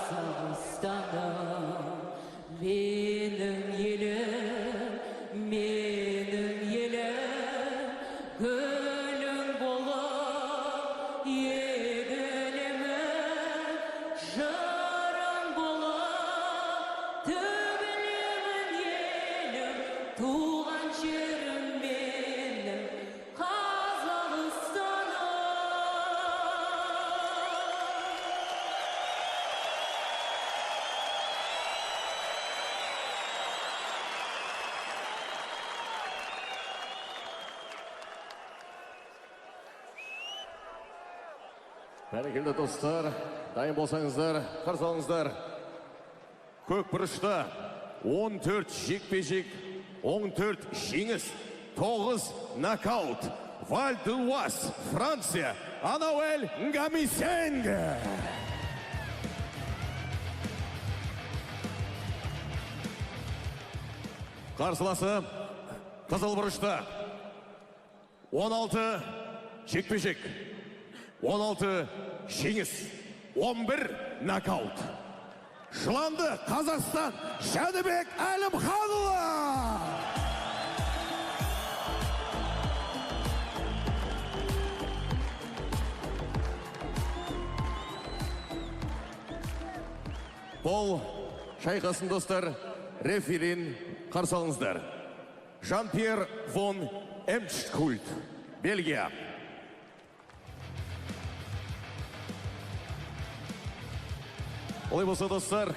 Қазақстаным, менің елім, гүлің болып егілемін, жырың болып төгілемін елім, туған жерім менің Қазақстаным. Бәрекелді достар, дайын болсаңыздар, қарсы алыңыздар. Көк бұрышта 14 жекпе-жек, 14 жеңіс, 9 нокаут. Val d'Oise, Франция, Anauel Ngamissengue. Қарсыласы қызыл бұрышта 16 жекпе-жек, 16 жеңіс, 11 нокаут. Жыланды Қазақстан Janibek Alimkhanuly. Бұл шайқасын достар, реферин қарсы алыңыздар. Жан-Пьер фон Эмштхульт, Бельгия. Олай болса достар,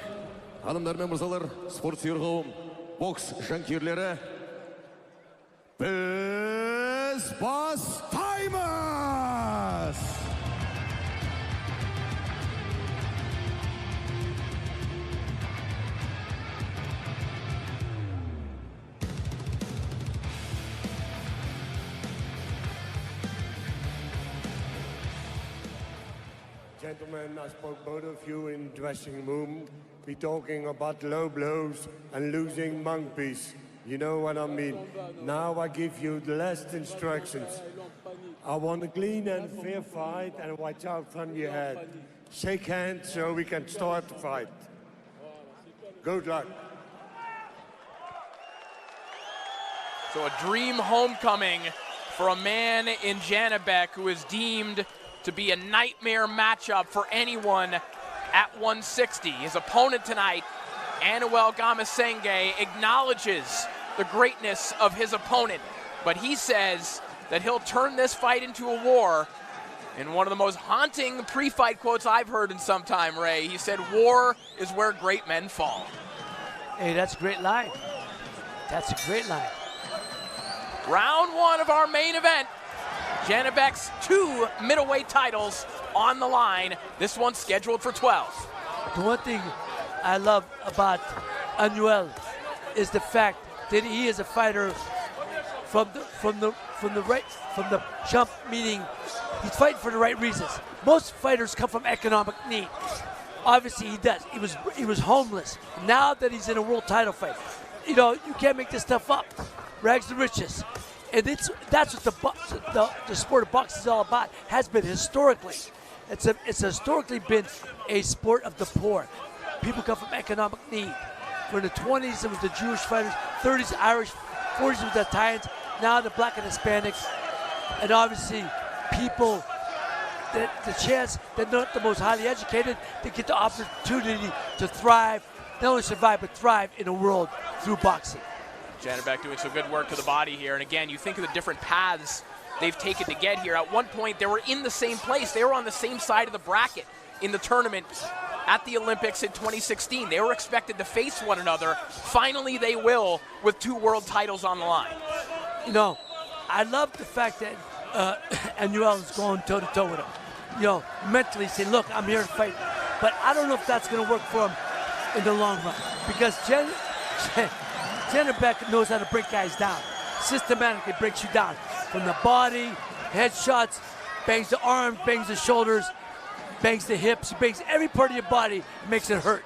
ханымдар мен мырзалар, спорт сүйер қауым, бокс жанкүйерлері, біз бастаймыз! Gentlemen, I spoke both of you in dressing room. Be talking about low blows and losing monkeys. You know what I mean. Now I give you the last instructions. I want a clean and fair fight, and watch out from your head. Shake hands so we can start the fight. Good luck. So a dream homecoming for a man in Janibek who is deemed to be a nightmare matchup for anyone at 160. His opponent tonight, Anauel Ngamissengue, acknowledges the greatness of his opponent, but he says that he'll turn this fight into a war. In one of the most haunting pre-fight quotes I've heard in some time, Ray, he said, "War is where great men fall." Hey, that's a great line. That's a great line. Round one of our main event. Janibek's 2 middleweight titles on the line. This one's scheduled for 12. The one thing I love about Anauel is the fact that he is a fighter from the jump, meaning he's fighting for the right reasons. Most fighters come from economic need. Obviously he does. He was homeless. Now that he's in a world title fight, you know, you can't make this stuff up. Rags to riches. And that's what the sport of boxing is all about, has been historically. It's historically been a sport of the poor. People come from economic need. For the 20s, it was the Jewish fighters, 30s, Irish, 40s, it was the Italians, now the black and Hispanics. And obviously, people, the chance, they're not the most highly educated, they get the opportunity to thrive, not only survive, but thrive in a world through boxing. Janibek doing some good work to the body here. And again, you think of the different paths they've taken to get here. At one point, they were in the same place. They were on the same side of the bracket in the tournament at the Olympics in 2016. They were expected to face one another. Finally, they will, with 2 world titles on the line. You know, I love the fact that Anauel is going toe-to-toe with him. You know, mentally say, look, I'm here to fight. But I don't know if that's going to work for him in the long run. Because Janibek knows how to break guys down. Systematically breaks you down. From the body, headshots, bangs the arms, bangs the shoulders, bangs the hips, bangs every part of your body, makes it hurt.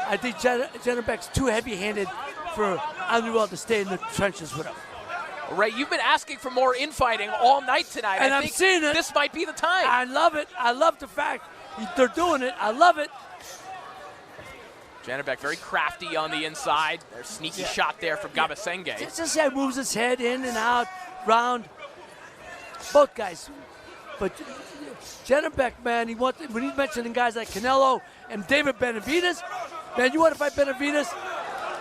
I think Janibek's too heavy-handed for Anauel to stay in the trenches with him. Ray, you've been asking for more infighting all night tonight. And I I'm think seeing it. This might be the time. I love it. I love the fact they're doing it. I love it. Janibek very crafty on the inside. There's sneaky shot there from Ngamissengue. Just how he moves his head in and out, round. Both guys. But Janibek, man, when he's mentioning guys like Canelo and David Benavidez, man, you want to fight Benavidez?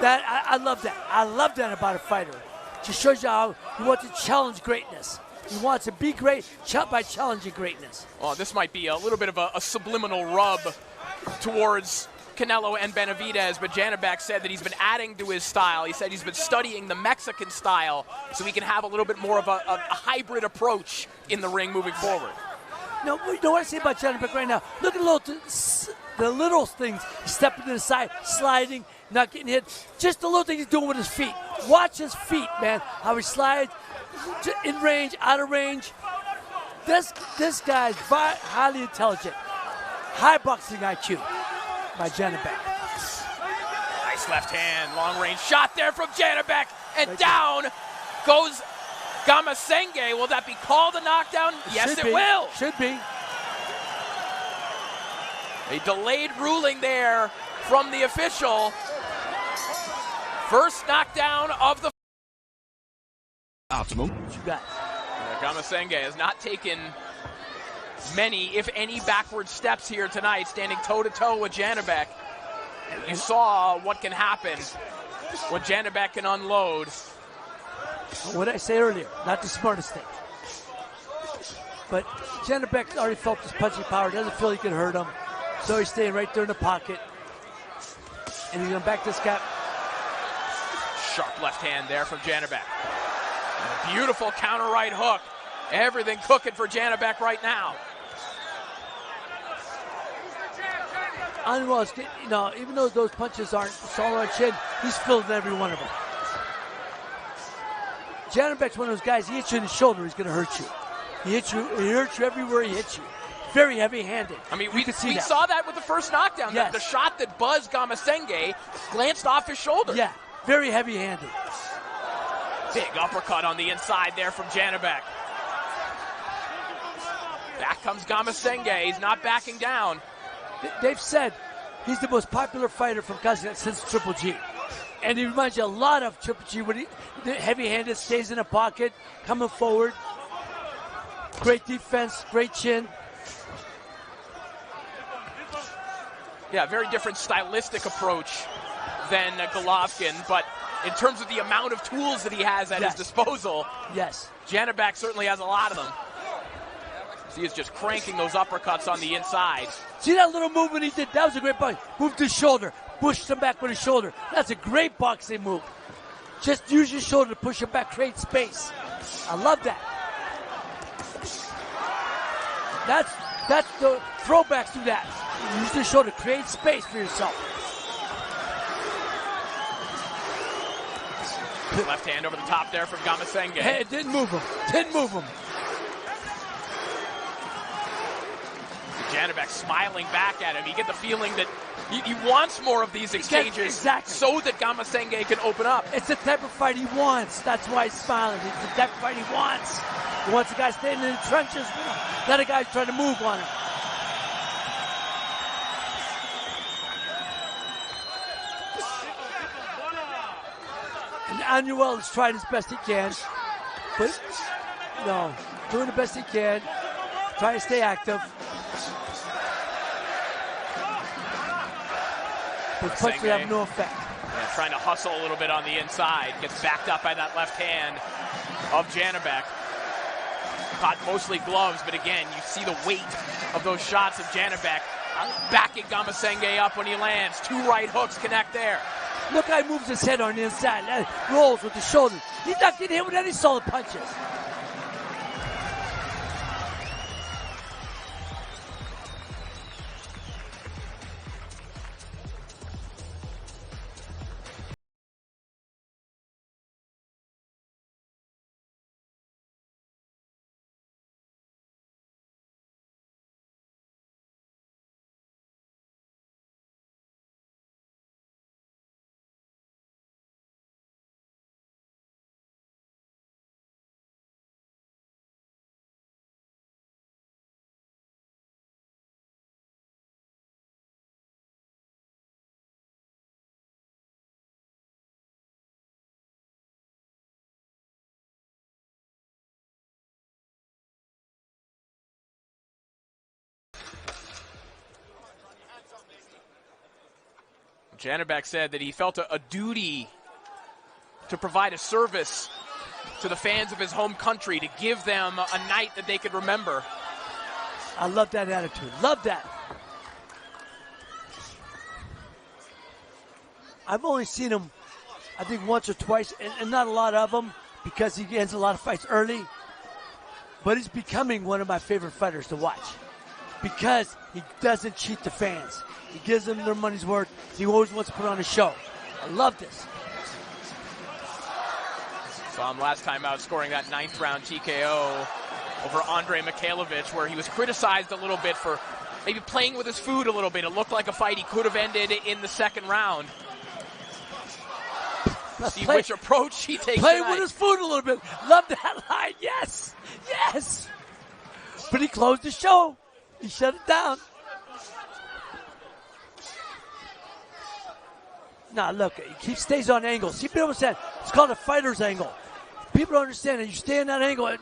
I love that. I love that about a fighter. Just shows you how he wants to challenge greatness. He wants to be great by challenging greatness. Well, this might be a little bit of a subliminal rub towards Canelo and Benavidez, but Janibek said that he's been adding to his style. He said he's been studying the Mexican style so he can have a little bit more of a hybrid approach in the ring moving forward. No, you know what I say about Janibek right now? Look at the little things. He's stepping to the side, sliding, not getting hit. Just the little things he's doing with his feet. Watch his feet, man. How he slides, in range, out of range. This guy's highly intelligent. High boxing IQ by Janibek. Nice left hand, long range shot there from Janibek, and down goes Ngamissengue. Will that be called a knockdown? Yes, it will. Should be. A delayed ruling there from the official. First knockdown of the Optimum. What you got? Ngamissengue has not taken many, if any, backward steps here tonight, standing toe-to-toe with Janibek. And you saw what can happen when Janibek can unload. What I say earlier, not the smartest thing. But Janibek already felt his punching power, doesn't feel he can hurt him. So he's staying right there in the pocket. And he's going to back this guy. Sharp left hand there from Janibek. And a beautiful counter right hook. Everything cooking for Janibek right now. Anauel, even though those punches aren't solid on chin, he's filled every one of them. Janibek's one of those guys, he hits you in the shoulder, he's going to hurt you. He hurts you everywhere he hits you. Very heavy-handed. I mean, we saw that with the first knockdown. Yes. The shot that buzzed Ngamissengue glanced off his shoulder. Yeah, very heavy-handed. Big uppercut on the inside there from Janibek. Back comes Ngamissengue. He's not backing down. They've said he's the most popular fighter from Kazakhstan since Triple G. And he reminds you a lot of Triple G when he heavy-handed, stays in the pocket, coming forward. Great defense, great chin. Yeah, very different stylistic approach than Golovkin, but in terms of the amount of tools that he has at his disposal, yes, Janibek certainly has a lot of them. He is just cranking those uppercuts on the inside. See that little movement he did? That was a great punch. Moved his shoulder, pushed him back with his shoulder. That's a great boxing move. Just use your shoulder to push him back, create space. I love that. That's the throwbacks do that. Use your shoulder, create space for yourself. Left hand over the top there from Ngamissengue. Hey, it didn't move him. Didn't move him. Janibek smiling back at him. You get the feeling that he wants more of these exchanges so that Ngamissengue can open up. It's the type of fight he wants. That's why he's smiling. It's the type of fight he wants. He wants a guy standing in the trenches with him, not a guy trying to move on him. And Anauel is trying his best he can, but doing the best he can, trying to stay active. But punches have no effect. Yeah, trying to hustle a little bit on the inside. Gets backed up by that left hand of Janibek. Caught mostly gloves, but again, you see the weight of those shots of Janibek backing Ngamissengue up when he lands. Two right hooks connect there. Look how he moves his head on the inside. Rolls with the shoulders. He's not getting hit with any solid punches. Janibek said that he felt a duty to provide a service to the fans of his home country, to give them a night that they could remember. I love that attitude. Love that. I've only seen him, I think, once or twice, and not a lot of them because he ends a lot of fights early. But he's becoming one of my favorite fighters to watch because he doesn't cheat the fans. He gives them their money's worth. He always wants to put on a show. I love this. Saw him last time out scoring that 9th round TKO over Andre Mikhailovich, where he was criticized a little bit for maybe playing with his food a little bit. It looked like a fight he could have ended in the 2nd round. See which approach he takes. Play with his food a little bit. Love that line. Yes. Yes. But he closed the show. He shut it down. Now, look, he stays on angle. See, people understand. It's called a fighter's angle. People don't understand that you stay in that angle.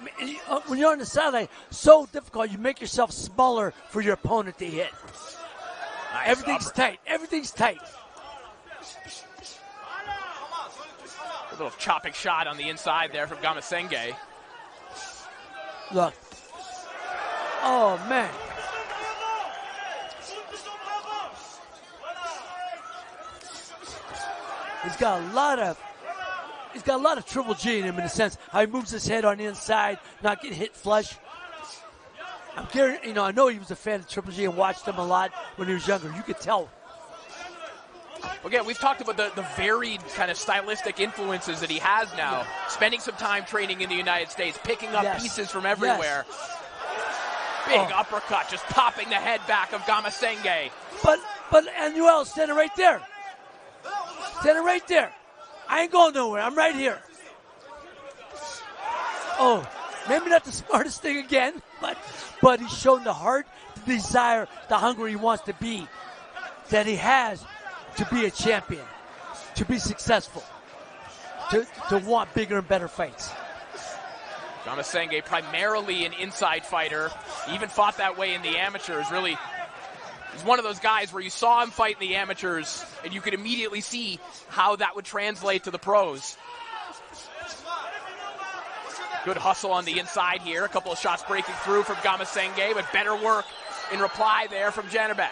When you're on the sideline, so difficult. You make yourself smaller for your opponent to hit. Nice Everything's tight. Everything's tight. A little chopping shot on the inside there from Ngamissengue. Look. Oh, man. He's got a lot of Triple G in him in the sense how he moves his head on the inside, not getting hit flush. I know he was a fan of Triple G and watched him a lot when he was younger. You could tell. Again, we've talked about the varied kind of stylistic influences that he has now. Spending some time training in the United States, picking up pieces from everywhere. Big uppercut, just popping the head back of Ngamissengue. But Anauel standing right there. Standing right there. I ain't going nowhere. I'm right here. Oh, maybe not the smartest thing again, but he's shown the heart, the desire, the hunger he wants to be, that he has to be a champion, to be successful, to want bigger and better fights. Ngamissengue, primarily an inside fighter. He even fought that way in the amateurs. Really, he's one of those guys where you saw him fight in the amateurs and you could immediately see how that would translate to the pros. Good hustle on the inside here. A couple of shots breaking through from Ngamissengue, but better work in reply there from Janibek.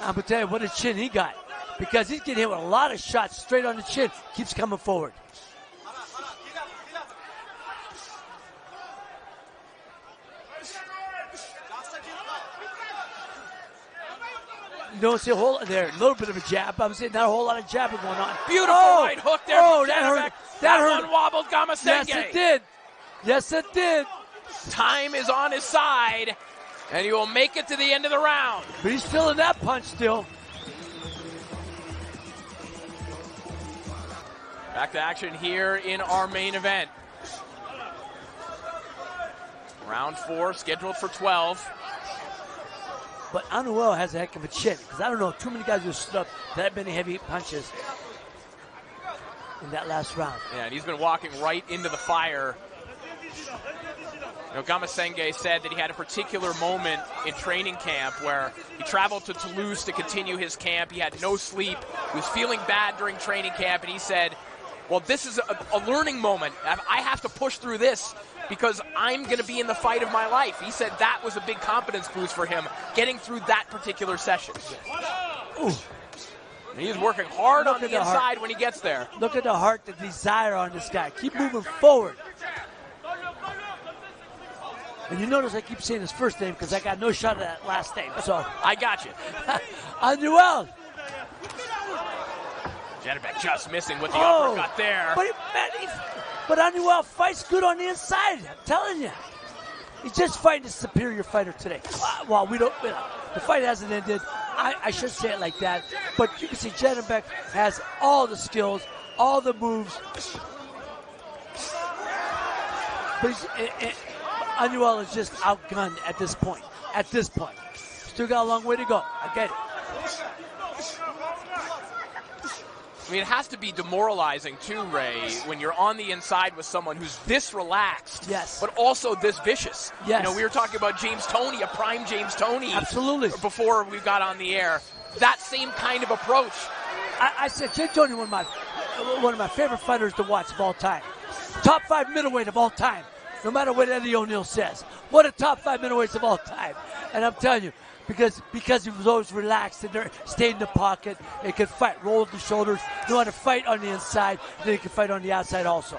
I'm going to tell you what a chin he got, because he's getting hit with a lot of shots straight on the chin. Keeps coming forward. You don't see a whole lot there. A little bit of a jab. I'm saying not a whole lot of jabbing going on. Beautiful right hook there from that Janibek. hurt. That hurt. one wobbled Ngamissengue. Yes, it did. Yes, it did. Time is on his side, and he will make it to the end of the round. But he's feeling that punch still. Back to action here in our main event. Round 4 scheduled for 12. But Anauel has a heck of a chin, because I don't know too many guys who stood up that many heavy punches in that last round. Yeah, and he's been walking right into the fire. You know, Ngamissengue said that he had a particular moment in training camp where he traveled to Toulouse to continue his camp. He had no sleep. He was feeling bad during training camp, and he said, well, this is a learning moment. I have to push through this because I'm going to be in the fight of my life. He said that was a big confidence boost for him, getting through that particular session. Ooh. And he's working hard on the inside when he gets there. Look at the heart, the desire on this guy. Keep moving forward. And you notice I keep saying his first name because I got no shot at that last name. So I got you. Anauel. Janibek just missing with the uppercut there. But Anauel fights good on the inside. I'm telling you. He's just fighting a superior fighter today. Well, the fight hasn't ended. I should say it like that. But you can see Janibek has all the skills, all the moves. But Anauel is just outgunned at this point. Still got a long way to go. I get it. I mean, it has to be demoralizing too, Ray, when you're on the inside with someone who's this relaxed, yes, but also this vicious. Yes. You know, we were talking about James Toney, a prime James Toney. Absolutely. Before we got on the air. That same kind of approach. I said Jay Tony, one of my favorite fighters to watch of all time. Top 5 middleweight of all time. No matter what Eddie O'Neill says. One of the top 5 middleweights of all time. And I'm telling you, because he was always relaxed and there, stayed in the pocket, he could fight, roll the shoulders, know how to fight on the inside, then he could fight on the outside also.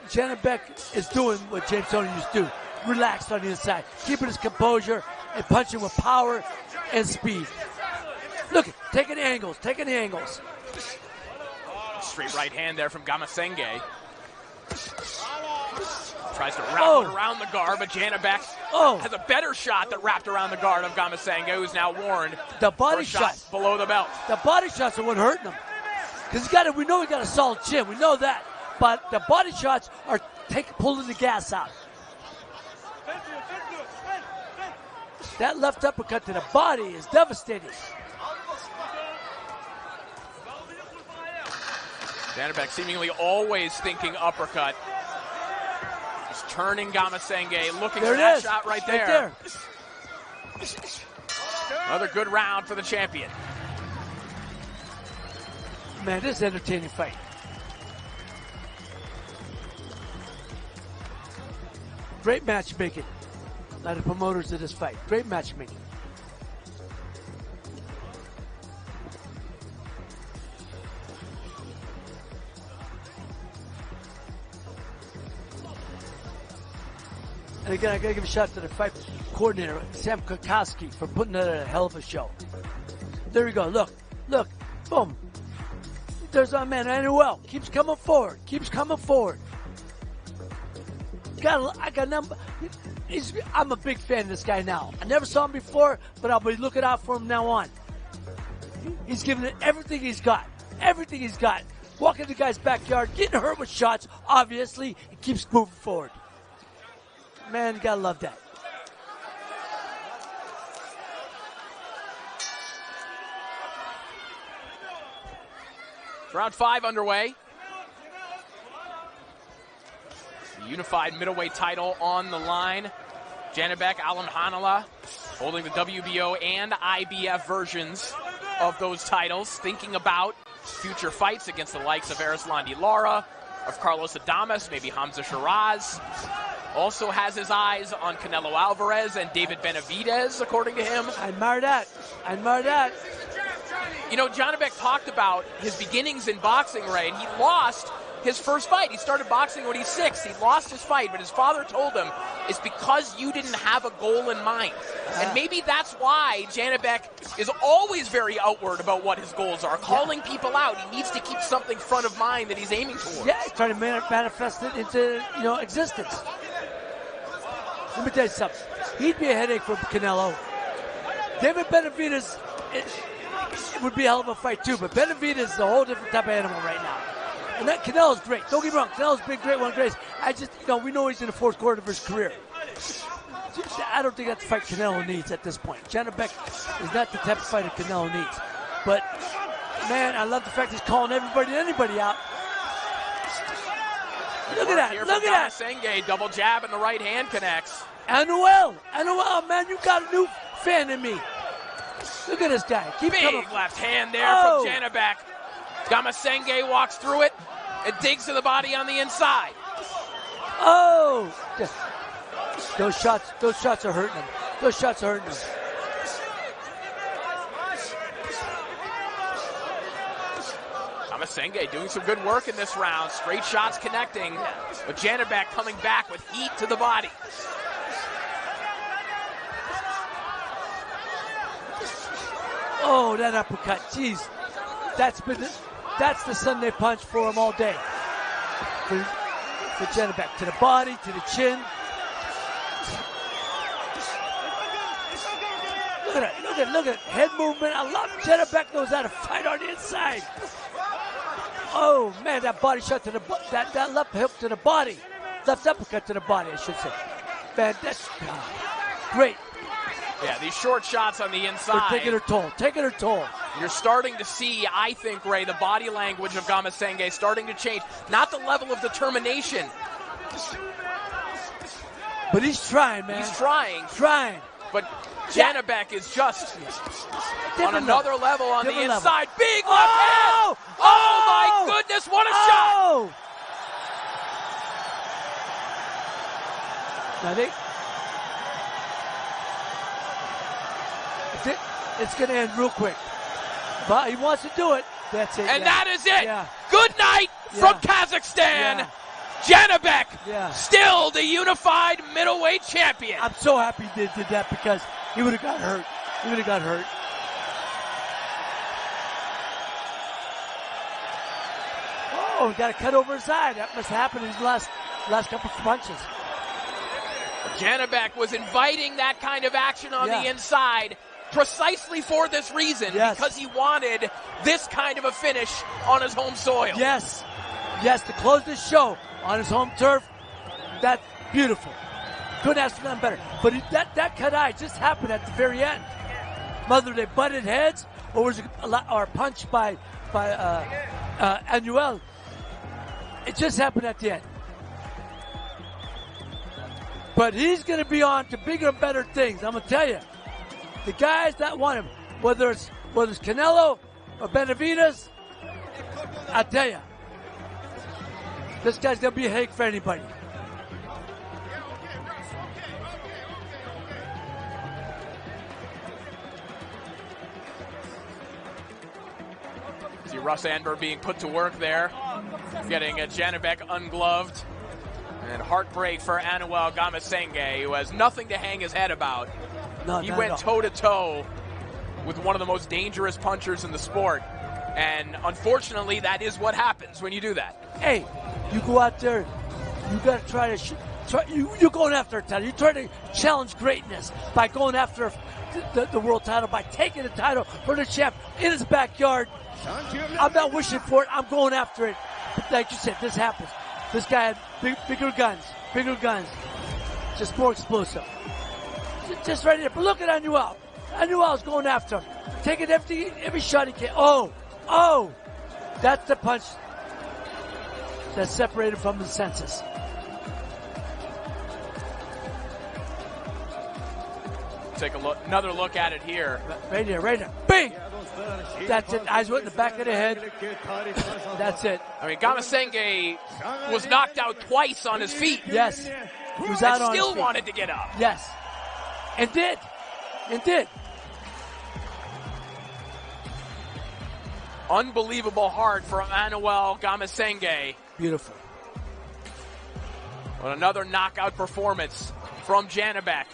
Janibek is doing what James Tony used to do. Relaxed on the inside, keeping his composure and punching with power and speed. Look, taking the angles. Straight right hand there from Ngamissengue. Tries to wrap it around the guard, but Janibek has a better shot that wrapped around the guard of Ngamissengue, who's now warned. The body shots below the belt. The body shots are what hurting him. Because we know he got a solid chin. We know that. But the body shots are pulling the gas out. That left uppercut to the body is devastating. Janibek seemingly always thinking uppercut. Just turning Ngamissengue, looking for that shot right there. Another good round for the champion. Man, this is an entertaining fight. Great matchmaking by the promoters of this fight. Great matchmaking. And again, I gotta give a shout out to the fight coordinator, Sam Kukowski, for putting on a hell of a show. There we go. Look, boom. There's our man Anauel. Keeps coming forward. I'm a big fan of this guy now. I never saw him before, but I'll be looking out for him now on. He's giving it everything he's got. Walking the guy's backyard, getting hurt with shots, obviously, he keeps moving forward. Man, you gotta love that. Round 5 underway. The unified middleweight title on the line. Janibek Alimkhanuly holding the WBO and IBF versions of those titles, thinking about future fights against the likes of Erislandy Lara, of Carlos Adames, maybe Hamza Shiraz. Also has his eyes on Canelo Alvarez and David Benavidez, according to him. I admire that. You know, Janibek talked about his beginnings in boxing, Ray, and he lost his first fight. He started boxing when he's 6. He lost his fight, but his father told him, it's because you didn't have a goal in mind. And maybe that's why Janibek is always very outward about what his goals are, calling people out. He needs to keep something front of mind that he's aiming towards. Yeah, he's trying to manifest it into, existence. Let me tell you something. He'd be a headache for Canelo. David Benavidez, it would be a hell of a fight too, but Benavidez is a whole different type of animal right now. And that Canelo's great. Don't get me wrong. Canelo's been great, one of the greatest. We know he's in the 4th quarter of his career. I don't think that's the fight Canelo needs at this point. Janibek is not the type of fighter Canelo needs. But, man, I love the fact he's calling everybody and anybody out. Look at that. Look at that. Ngamissengue, double jab and the right hand connects. Anauel, man, you got a new fan in me. Look at this guy. Keep Big coming. left hand there from Janibek. Ngamissengue walks through it and digs to the body on the inside. Oh! Those shots are hurting him. Ngamissengue doing some good work in this round. Straight shots connecting, but Janibek coming back with heat to the body. Oh, that uppercut. Jeez. That's the Sunday punch for him all day. For Janibek. To the body, to the chin. Look at it. Head movement. I love Janibek knows how to fight on the inside. Oh, man, that body shot to the that left hook to the body. Left uppercut to the body, I should say. Man, that's great. Yeah, these short shots on the inside. They're taking her toll. You're starting to see, I think, Ray, the body language of Ngamissengue starting to change. Not the level of determination. But he's trying, man. He's trying. but Janibek is just on another level on the Different inside. Big left hand! Oh my goodness, what a shot! I think it's going to end real quick. But he wants to do it. That's it. And that is it. Yeah. Good night from Kazakhstan. Yeah. Janibek, still the unified middleweight champion. I'm so happy they did that because he would have got hurt. He would have got hurt. Oh, got a cut over his eye. That must happen in his last couple of punches. Janibek was inviting that kind of action on the inside precisely for this reason, because he wanted this kind of a finish on his home soil. Yes, to close this show on his home turf, that's beautiful. Couldn't ask for nothing better. But that cut eye just happened at the very end. Whether they butted heads or was or punched by Anauel, it just happened at the end. But he's going to be on to bigger and better things. I'm going to tell you, the guys that want him, whether it's Canelo or Benavidez, I tell you, this guy's going to be a headache for anybody. See Russ Anber being put to work there, getting Janibek ungloved. And heartbreak for Anauel Ngamissengue, who has nothing to hang his head about. He went toe-to-toe with one of the most dangerous punchers in the sport. And unfortunately, that is what happens when you do that. Hey, you go out there, you got to try to you're going after a title. You try to challenge greatness by going after the world title, by taking the title for the champ in his backyard. I'm not wishing for it. I'm going after it. But like you said, this happens. This guy had bigger guns, just more explosive. Just right there. But look at Anauel. Anauel's going after him, taking every shot he can. Oh, that's the punch that separated from the senses. Take another look at it here. Right there. Bing! That's it. Eyes went in the back of the head. That's it. I mean, Ngamissengue was knocked out twice on his feet. Yes. He was out on his still feet. wanted to get up. Yes. And did. Unbelievable heart for Anauel Ngamissengue. Beautiful. But another knockout performance from Janibek.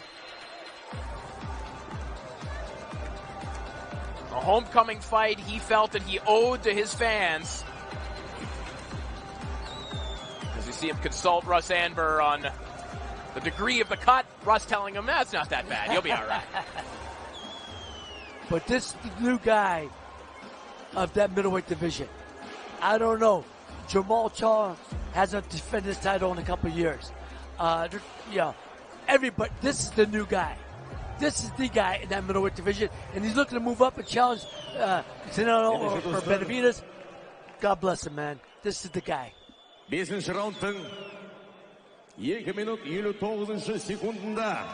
A homecoming fight he felt that he owed to his fans. As you see him consult Russ Anber on the degree of the cut, Russ telling him, that's not that bad, you'll be all right. But this is the new guy of that middleweight division. I don't know. Jamal Charles hasn't defended his title in a couple of years. Everybody, this is the new guy. This is the guy in that middleweight division, and he's looking to move up and challenge Canelo or Benavidez. God bless him, man. This is the guy. 5-ші раундтың 2 минут 59 секундында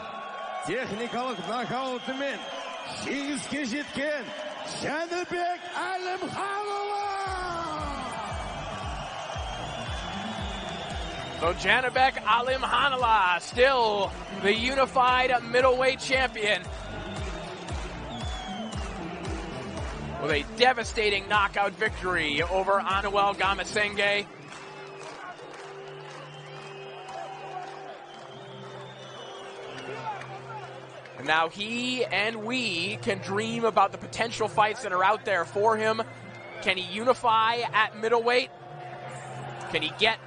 техникалық нокаутымен жеңіске жеткен Janibek Alimkhanuly. So Janibek Alimkhanuly, still the unified middleweight champion, with a devastating knockout victory over Anauel Ngamissengue. And now he and we can dream about the potential fights that are out there for him. Can he unify at middleweight? Can he get